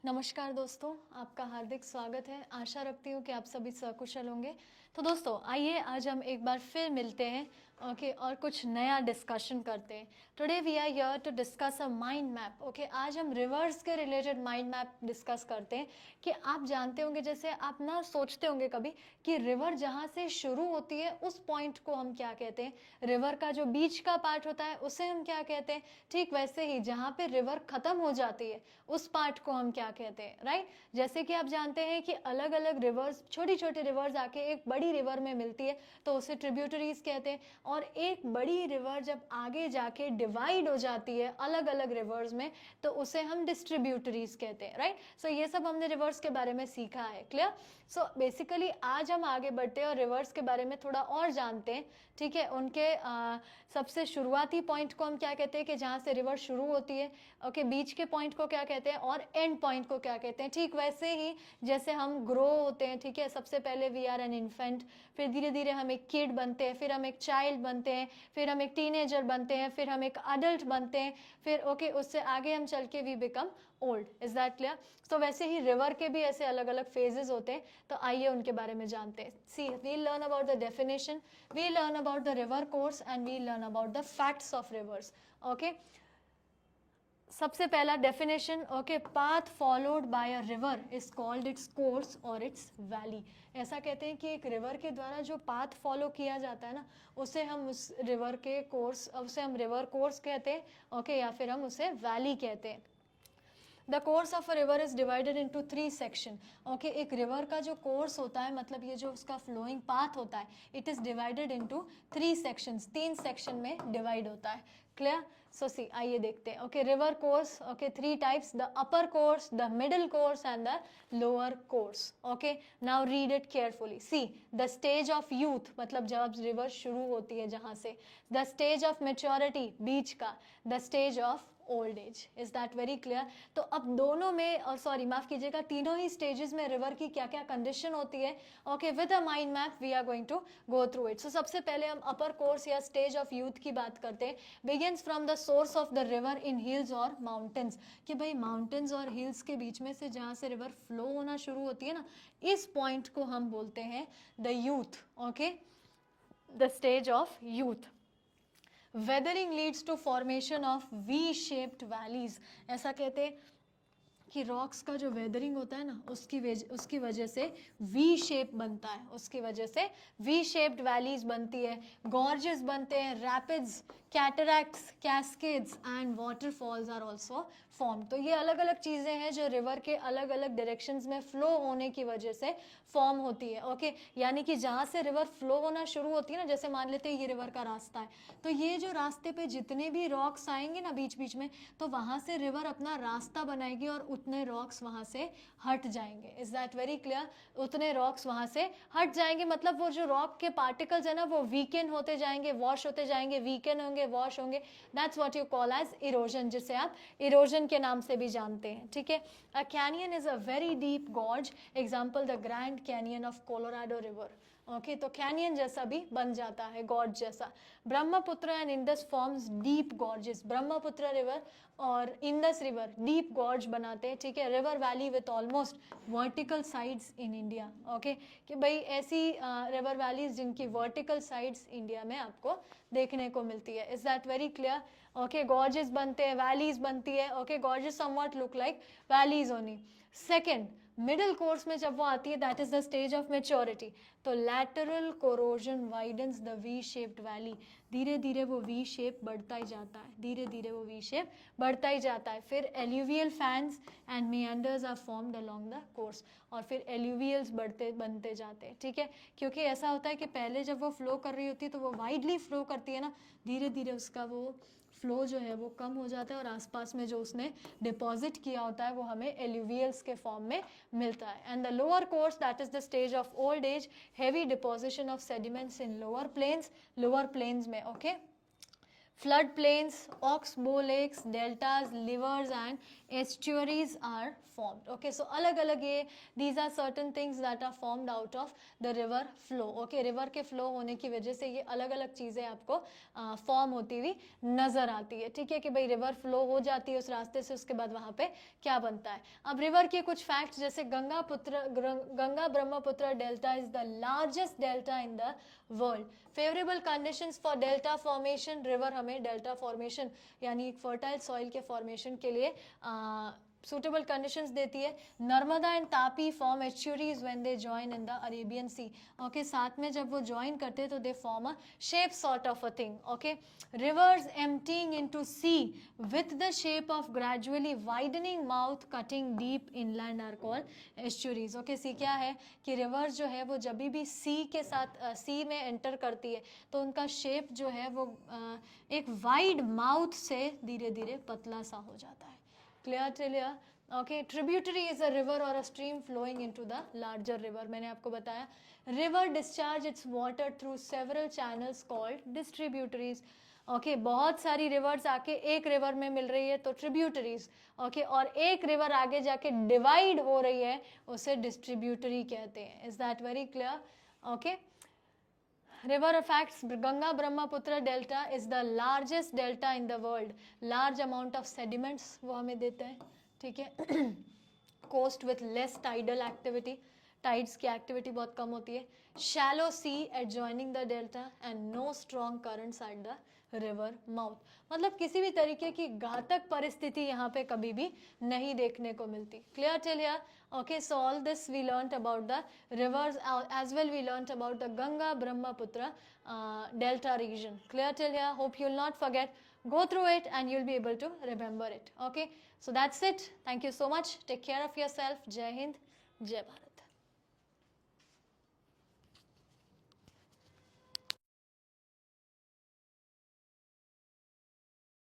नमस्कार दोस्तों, आपका हार्दिक स्वागत है। आशा रखती हूँ कि आप सभी सकुशल होंगे। तो दोस्तों आइए आज हम एक बार फिर मिलते हैं ओके और कुछ नया डिस्कशन करते हैं। Today we are here to discuss a mind map. Okay, आज हम रिवर्स के रिलेटेड माइंड मैप डिस्कस करते हैं कि आप जानते होंगे, जैसे आप ना सोचते होंगे कभी कि रिवर जहाँ से शुरू होती है उस पॉइंट को हम क्या कहते हैं, रिवर का जो बीच का पार्ट होता है उसे हम क्या कहते हैं। ठीक वैसे ही जहाँ पे रिवर खत्म हो जाती है उस पार्ट को हम क्या कहते हैं, राइट। जैसे कि आप जानते हैं कि अलग अलग रिवर्स, छोटी छोटी रिवर्स आके एक बड़ी रिवर में मिलती है तो उसे ट्रिब्यूटरीज कहते हैं। और एक बड़ी रिवर जब आगे जाके डिवाइड हो जाती है अलग अलग रिवर्स में तो उसे हम डिस्ट्रीब्यूटरीज कहते हैं, राइट। सो ये सब हमने रिवर्स के बारे में सीखा है, क्लियर। सो बेसिकली आज हम आगे बढ़ते हैं और रिवर्स के बारे में थोड़ा और जानते हैं। ठीक है, उनके सबसे शुरुआती पॉइंट को हम क्या कहते हैं कि जहाँ से रिवर शुरू होती है, ओके, बीच के पॉइंट को क्या कहते हैं और एंड पॉइंट को क्या कहते हैं। ठीक वैसे ही जैसे हम ग्रो होते हैं, ठीक है, सबसे पहले वी आर एन इन्फेंट, फिर धीरे धीरे हम एक किड बनते हैं, फिर हम एक चाइल्ड बनते हैं, फिर हम एक टीनेजर बनते हैं, फिर हम एक अडल्ट बनते हैं, फिर ओके उससे आगे हम चल के we become old. Is that clear. तो वैसे ही रिवर के भी ऐसे अलग अलग फेजेस होते हैं, तो आइए उनके बारे में जानते हैं। See we learn about the definition, we learn about the river course and we learn about the facts of rivers. Okay, सबसे पहला definition, okay, path followed by a river is called its course और its valley. ऐसा कहते हैं कि एक river के द्वारा जो पाथ फॉलो किया जाता है ना, उसे हम उस रिवर के कोर्स, उसे हम रिवर कोर्स कहते हैं, ओके, या फिर हम उसे वैली कहते हैं। The course of a river is divided into 3 section. Okay, एक रिवर का जो कोर्स होता है, मतलब ये जो उसका फ्लोइंग पाथ होता है, it is divided into 3 sections, 3 section में डिवाइड होता है, क्लियर। सो सी आइए देखते हैं। Okay, river course, okay, 3 types, the upper course, the middle course and the lower course. Okay, now read it carefully. See the stage of youth, मतलब जब river शुरू होती है जहाँ से, द स्टेज ऑफ मेच्योरिटी बीच का, the stage of old as. Is that very clear. तो अब दोनों में, और सॉरी माफ कीजिएगा, तीनों ही स्टेजेस में रिवर की क्या क्या कंडीशन होती है, okay, with a mind map we are going to go through it. So सबसे पहले हम अपर कोर्स या स्टेज ऑफ यूथ की बात करते हैं। Begins from the source of the river in hills और माउंटेन्स, कि भाई माउंटेन्स और हिल्स के बीच में से जहाँ से रिवर फ्लो होना शुरू होती है ना, इस पॉइंट को हम बोलते हैं the youth. Okay, the stage of youth. Weathering leads to formation of V shaped valleys. ऐसा कहते हैं कि रॉक्स का जो वेदरिंग होता है ना, उसकी वजह से वी शेप बनता है, उसकी वजह से वी शेप्ड वैलीज बनती है, गॉर्जेस बनते हैं, rapids, cataracts, cascades and waterfalls are also form. तो ये अलग अलग चीज़ें हैं जो रिवर के अलग अलग डायरेक्शंस में फ्लो होने की वजह से फॉर्म होती है। ओके, यानी कि जहाँ से रिवर फ्लो होना शुरू होती है ना, जैसे मान लेते हैं ये रिवर का रास्ता है, तो ये जो रास्ते पे जितने भी रॉक्स आएंगे ना बीच बीच में, तो वहाँ से रिवर अपना रास्ता बनाएगी और उतने रॉक्स वहाँ से हट जाएंगे। Is that very clear. उतने रॉक्स वहाँ से हट जाएंगे, मतलब वो जो रॉक के पार्टिकल्स है ना, वो वीकेन होते जाएंगे, वॉश होते जाएंगे, वीकेन होंगे, वॉश होंगे। That's what you call as erosion, जिसे आप इरोजन के नाम से भी जानते हैं। ठीक है, a canyon is a very deep gorge, example the Grand Canyon of Colorado river. Okay, तो कैनियन जैसा भी बन जाता है, गॉर्ज जैसा। Brahmaputra and Indus forms deep gorges. Brahmaputra river और इंडस रिवर डीप गॉर्ज बनाते हैं। ठीक है, river valley with almost vertical sides in India. Okay, कि भाई ऐसी रिवर वैलीज जिनकी वर्टिकल साइड्स इंडिया में आपको देखने को मिलती है। Is that very clear. Okay, gorges बनते हैं, वैलीज बनती है। Okay, gorges somewhat look like valleys only. Second, middle course में जब वो आती है, that is the stage of maturity. तो lateral corrosion widens the V shaped valley. धीरे धीरे वो वी शेप बढ़ता ही जाता है, धीरे धीरे वो वी शेप बढ़ता ही जाता है। फिर alluvial fans and meanders are formed along the course, और फिर एल्यूवियल्स बनते जाते हैं। ठीक है, क्योंकि ऐसा होता है कि पहले जब वो फ्लो कर रही होती है तो वो वाइडली फ्लो करती है ना, धीरे धीरे उसका वो फ्लो जो है वो कम हो जाता है और आसपास में जो उसने डिपॉजिट किया होता है वो हमें एल्यूवियल्स के फॉर्म में मिलता है। And the lower course, that is the stage of old age, heavy deposition of sediments in lower plains, lower plains में। Okay, flood plains, oxbow lakes, deltas, rivers and estuaries are formed. Okay, so अलग अलग ये these are certain things that are formed out of the river flow. Okay, river के flow होने की वजह से ये अलग अलग चीज़ें आपको फॉर्म होती हुई नज़र आती है. ठीक है कि भाई रिवर फ्लो हो जाती है उस रास्ते से, उसके बाद वहाँ पे क्या बनता है. अब रिवर के कुछ फैक्ट्स, जैसे Ganga Brahmaputra delta is the largest delta in the world. Favourable conditions for delta formation. River हमें डेल्टा फॉर्मेशन यानी फर्टाइल सॉइल के फॉर्मेशन के लिए सुटेबल कंडीशंस देती है. Narmada and Tapi form estuaries when they join in the Arabian Sea. Okay, साथ में जब वो जॉइन करते हैं तो they form a shape sort of a thing. Okay, rivers emptying into sea with the shape of gradually widening mouth cutting deep inland are called estuaries. Okay, see क्या है कि रिवर्स जो है वो जब भी सी के साथ सी में एंटर करती है तो उनका शेप जो है वो एक वाइड माउथ से धीरे धीरे पतला सा हो जाता है. Clear till here? Okay, tributary is a river or a stream flowing into the larger river. मैंने आपको बताया river discharge its water through several channels called distributaries. Okay, बहुत सारी rivers आके एक river में मिल रही है तो tributaries. Okay, और एक river आगे जाके divide हो रही है उसे distributary कहते हैं. Is that very clear? Okay. River facts. Ganga Brahmaputra delta is the largest delta in the world. Large amount of sediments वो हमें देता है. ठीक है. Coast with less tidal activity. Tides की activity बहुत कम होती है. Shallow sea adjoining the delta and no strong currents at the river mouth. मतलब किसी भी तरीके की घातक परिस्थिति यहाँ पे कभी भी नहीं देखने को मिलती. Clear till here? Okay, so all this we learnt about the rivers, as well we learnt about the Ganga Brahmaputra delta region. Clear till here? Hope you'll not forget. Go through it and you'll be able to remember it. Okay, so that's it. Thank you so much. Take care of yourself. Jai Hind, Jai Bharat.